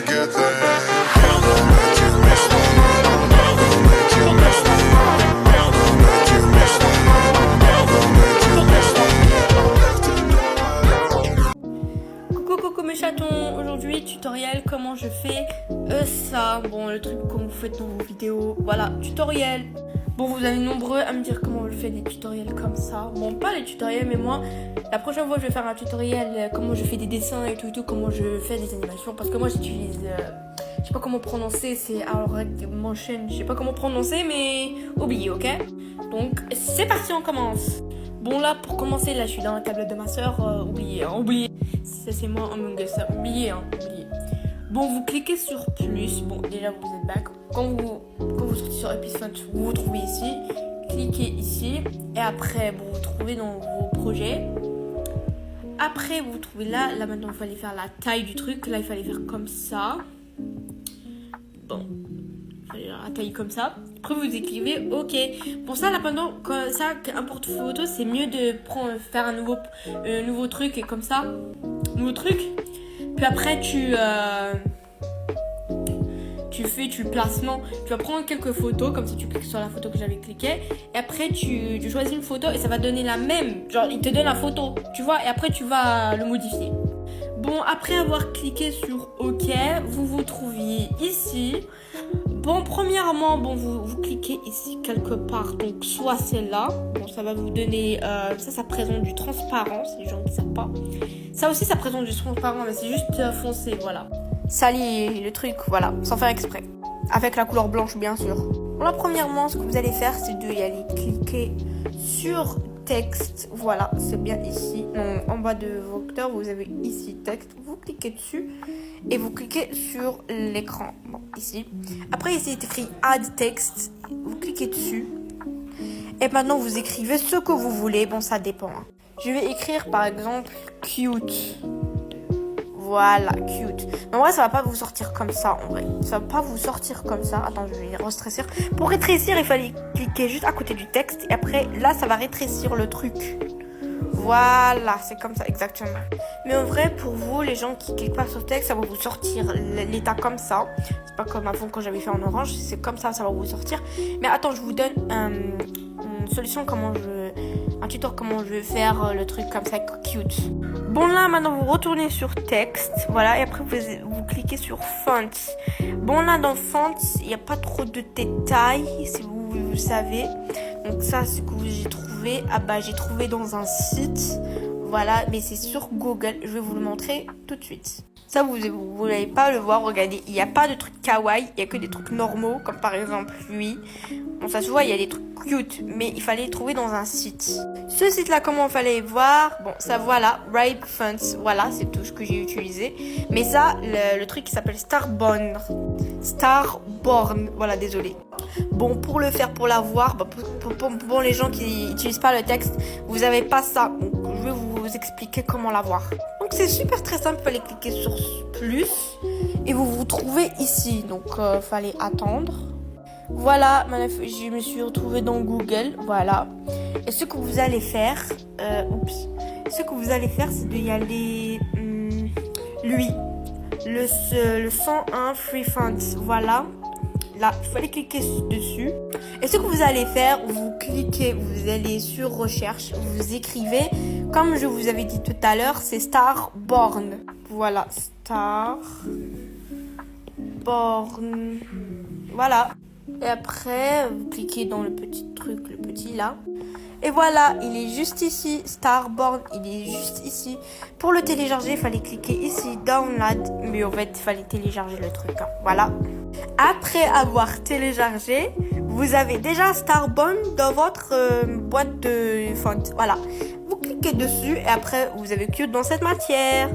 good thing. Don't let you miss me. Don't let you miss me. Don't let you miss me. Don't let you miss me. Coucou mes chatons, aujourd'hui tutoriel comment je fais ça, bon le truc comme vous faites dans vos vidéos, voilà, tutoriel. Bon, vous êtes nombreux à me dire comment je fais des tutoriels comme ça. Bon, pas les tutoriels, mais moi, la prochaine fois je vais faire un tutoriel comment je fais des dessins et tout, comment je fais des animations. Parce que moi j'utilise, je sais pas comment prononcer, c'est Motion, je sais pas comment prononcer, mais oubliez, ok? Donc c'est parti, on commence. Bon là, pour commencer, là je suis dans la tablette de ma soeur, oubliez. Ça c'est moi, Among Us, oubliez. Bon, vous cliquez sur plus. Bon, déjà vous êtes back. Quand vous sortez sur Epicfun, vous vous trouvez ici. Cliquez ici. Et après, vous vous trouvez dans vos projets. Après, vous vous trouvez là. Là, maintenant, il fallait faire la taille du truc. Là, il fallait faire comme ça. Bon, il fallait faire la taille comme ça. Après, vous écrivez OK. Pour ça, là, pendant ça, un porte-photo, c'est mieux de faire un nouveau truc et comme ça. Nouveau truc. Puis après, tu places, non, tu vas prendre quelques photos, comme ça tu cliques sur la photo que j'avais cliqué, et après tu choisis une photo et ça va donner la même, genre il te donne la photo, tu vois, et après tu vas le modifier. Bon, après avoir cliqué sur OK, vous vous trouviez ici. Bon, premièrement, bon, vous cliquez ici quelque part, donc soit celle-là, bon, ça va vous donner, ça présente du transparent, c'est les gens qui savent pas. Ça aussi, ça présente du transparent, mais c'est juste foncé, voilà. Ça lit le truc, voilà, sans faire exprès. Avec la couleur blanche, bien sûr. Bon, là, premièrement, ce que vous allez faire, c'est d'y aller cliquer sur texte. Voilà, c'est bien ici. Donc, en bas de vos acteurs, vous avez ici texte. Vous cliquez dessus et vous cliquez sur l'écran. Bon, ici. Après, ici, c'est écrit add text. Vous cliquez dessus. Et maintenant, vous écrivez ce que vous voulez. Bon, ça dépend. Hein. Je vais écrire, par exemple, cute. Voilà, cute. Mais en vrai, ça va pas vous sortir comme ça, en vrai. Ça va pas vous sortir comme ça. Attends, je vais restrécir. Pour rétrécir, il fallait cliquer juste à côté du texte. Et après, là, ça va rétrécir le truc. Voilà, c'est comme ça, exactement. Mais en vrai, pour vous, les gens qui cliquent pas sur le texte, ça va vous sortir l'état comme ça. C'est pas comme avant quand j'avais fait en orange. C'est comme ça va vous sortir. Mais attends, je vous donne une solution un tuto comment je vais faire le truc comme ça, cute. Bon, là, maintenant, vous retournez sur texte, voilà, et après, vous cliquez sur font. Bon, là, dans font, il n'y a pas trop de détails, si vous savez. Donc, ça, c'est ce que j'ai trouvé. Ah, bah, j'ai trouvé dans un site, voilà, mais c'est sur Google. Je vais vous le montrer tout de suite. Ça, vous n'allez pas le voir, regardez, il n'y a pas de trucs kawaii, il n'y a que des trucs normaux, comme par exemple lui. Bon, ça se voit, il y a des trucs cute, mais il fallait les trouver dans un site. Ce site-là, comment il fallait voir? Bon, ça voilà, Ripe Fonts, voilà, c'est tout ce que j'ai utilisé. Mais ça, le truc qui s'appelle Starborn, voilà, désolé. Bon, pour le faire, pour l'avoir, pour les gens qui n'utilisent pas le texte, vous n'avez pas ça. Donc, je vais vous expliquer comment l'avoir. Donc, c'est super très simple, il fallait cliquer sur plus et vous vous trouvez ici. Donc, il fallait attendre. Voilà, je me suis retrouvée dans Google, voilà. Et ce que vous allez faire, c'est d'y aller, lui, le 101 Free Fonts, voilà. Là, il fallait cliquer dessus. Et ce que vous allez faire, vous cliquez, vous allez sur recherche, vous écrivez, comme je vous avais dit tout à l'heure, c'est Starborn. Voilà, Starborn. Voilà. Et après, vous cliquez dans le petit truc, le petit là. Et voilà, il est juste ici, Starborn, il est juste ici. Pour le télécharger, il fallait cliquer ici, Download. Mais en fait, il fallait télécharger le truc. Hein. Voilà. Après avoir téléchargé, vous avez déjà Starborn dans votre boîte de font. Voilà. Vous cliquez dessus et après, vous avez Cute dans cette matière.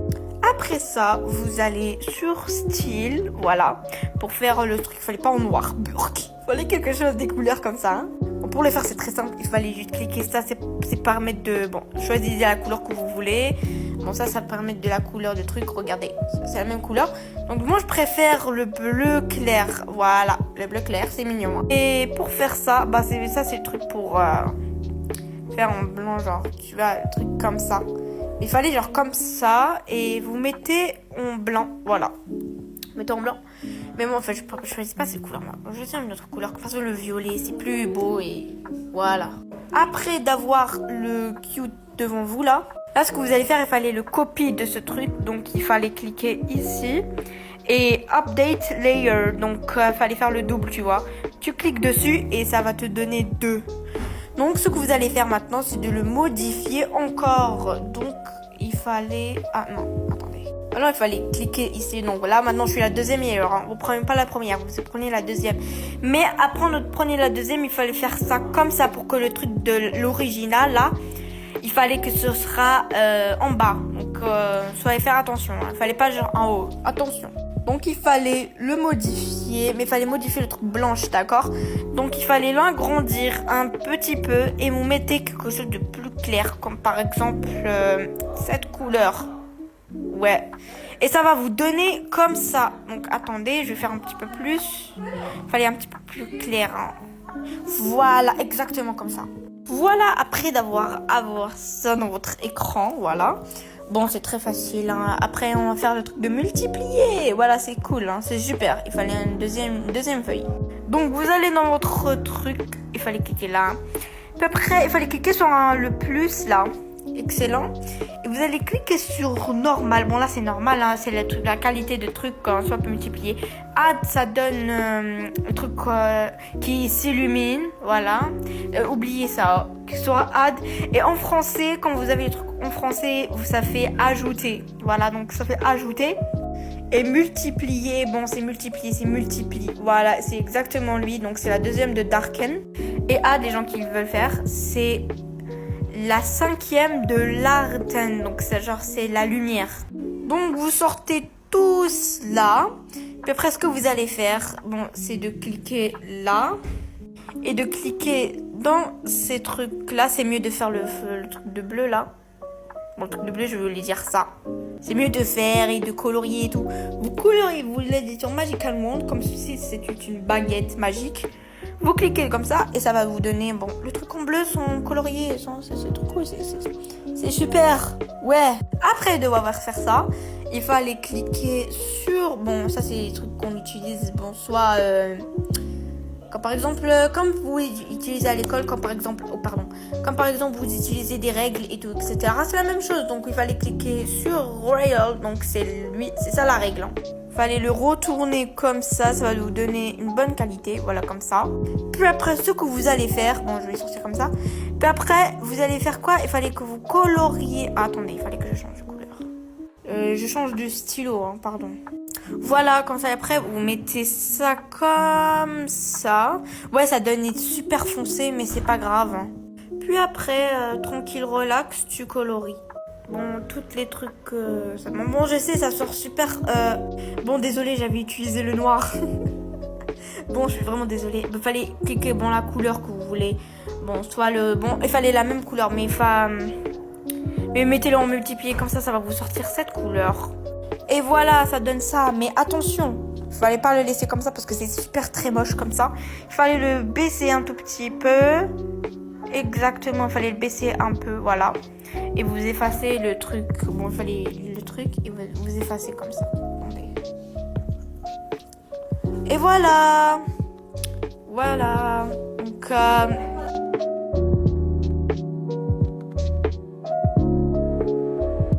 Après ça, vous allez sur style, voilà. Pour faire le truc, il fallait pas en noir, burk. Il fallait quelque chose des couleurs comme ça. Hein. Bon, pour le faire, c'est très simple. Il fallait juste cliquer ça, c'est permettre de... Bon, choisissez la couleur que vous voulez. Bon, ça permet de la couleur de truc. Regardez, c'est la même couleur. Donc, moi, je préfère le bleu clair. Voilà, le bleu clair, c'est mignon. Hein. Et pour faire ça, c'est le truc pour faire en blanc, genre, tu vois, le truc comme ça. Il fallait genre comme ça et vous mettez en blanc, voilà. mettons en blanc. Mais moi, en fait, je choisis pas cette couleur. Moi, je tiens une autre couleur. Parce que le violet, c'est plus beau et voilà. Après d'avoir le cute devant vous là, ce que vous allez faire, il fallait le copier de ce truc. Donc, il fallait cliquer ici et update layer. Donc, il fallait faire le double, tu vois. Tu cliques dessus et ça va te donner 2. Donc, ce que vous allez faire maintenant, c'est de le modifier encore. Donc, il fallait... Ah non, attendez. Alors, il fallait cliquer ici. Donc, là, maintenant, je suis la deuxième layer. Hein. Vous prenez pas la première, vous prenez la deuxième. Mais après, prenez la deuxième, il fallait faire ça comme ça pour que le truc de l'original, là, il fallait que ce sera en bas. Donc, soyez faire attention. Hein. Il fallait pas genre en haut. Attention. Donc, il fallait le modifier. Mais il fallait modifier le truc blanche, d'accord? Donc, il fallait l'agrandir un petit peu. Et vous mettez quelque chose de plus clair. Comme par exemple, cette couleur. Ouais. Et ça va vous donner comme ça. Donc, attendez, je vais faire un petit peu plus. Il fallait un petit peu plus clair. Hein. Voilà, exactement comme ça. Voilà, après avoir ça dans votre écran, voilà. Bon, c'est très facile. Hein. Après, on va faire le truc de multiplier. Voilà, c'est cool, hein. C'est super. Il fallait une deuxième feuille. Donc, vous allez dans votre truc. Il fallait cliquer là. Puis après, il fallait cliquer sur le plus, là. Excellent. Et vous allez cliquer sur normal. Bon, là, c'est normal. Hein. C'est le truc, la qualité de truc quand soit peut multiplier. Add, ça donne le truc qui s'illumine. Voilà. Oubliez ça. Soit add. Et en français, quand vous avez le truc en français, ça fait ajouter. Voilà. Donc, ça fait ajouter. Et multiplier. Bon, c'est multiplier. C'est multiplie. Voilà. C'est exactement lui. Donc, c'est la deuxième de darken. Et add, les gens qui le veulent faire, c'est la 5e de Larten, donc c'est la lumière. Donc vous sortez tous là. Puis après ce que vous allez faire, bon, c'est de cliquer là et de cliquer dans ces trucs là. C'est mieux de faire le truc de bleu là. Bon, le truc de bleu, je vais vous dire ça. C'est mieux de faire et de colorier et tout. Vous coloriez, vous l'avez sur Magical Wand comme si c'était une baguette magique. Vous cliquez comme ça et ça va vous donner, bon, le truc en bleu sont coloriés, c'est trop cool, c'est super, ouais. Après devoir faire ça, il fallait cliquer sur, bon, ça c'est les trucs qu'on utilise, bon, soit, comme par exemple, comme vous utilisez à l'école, comme par exemple, vous utilisez des règles et tout, etc. C'est la même chose, donc il fallait cliquer sur Royal, donc c'est ça la règle, hein. Fallait le retourner comme ça va vous donner une bonne qualité, voilà comme ça. Puis après ce que vous allez faire, bon je vais sortir comme ça. Puis après vous allez faire quoi? Il fallait que vous coloriez. Ah, attendez, il fallait que je change de couleur. Je change de stylo, hein, pardon. Voilà, comme ça après vous mettez ça comme ça. Ouais, ça donne super foncé, mais c'est pas grave. Hein. Puis après, tranquille, relax, tu colories. Bon, toutes les trucs... Bon, je sais, ça sort super... Bon, désolé, j'avais utilisé le noir. Bon, je suis vraiment désolée. Il fallait cliquer, bon, la couleur que vous voulez. Bon, soit le... Bon, il fallait la même couleur, mais mais mettez-le en multiplié, comme ça va vous sortir cette couleur. Et voilà, ça donne ça. Mais attention, il fallait pas le laisser comme ça parce que c'est super très moche comme ça. Il fallait le baisser un tout petit peu. Exactement, il fallait le baisser un peu, voilà. Et vous effacez le truc. Bon, il fallait le truc et vous effacez comme ça. Et voilà. Voilà. Donc,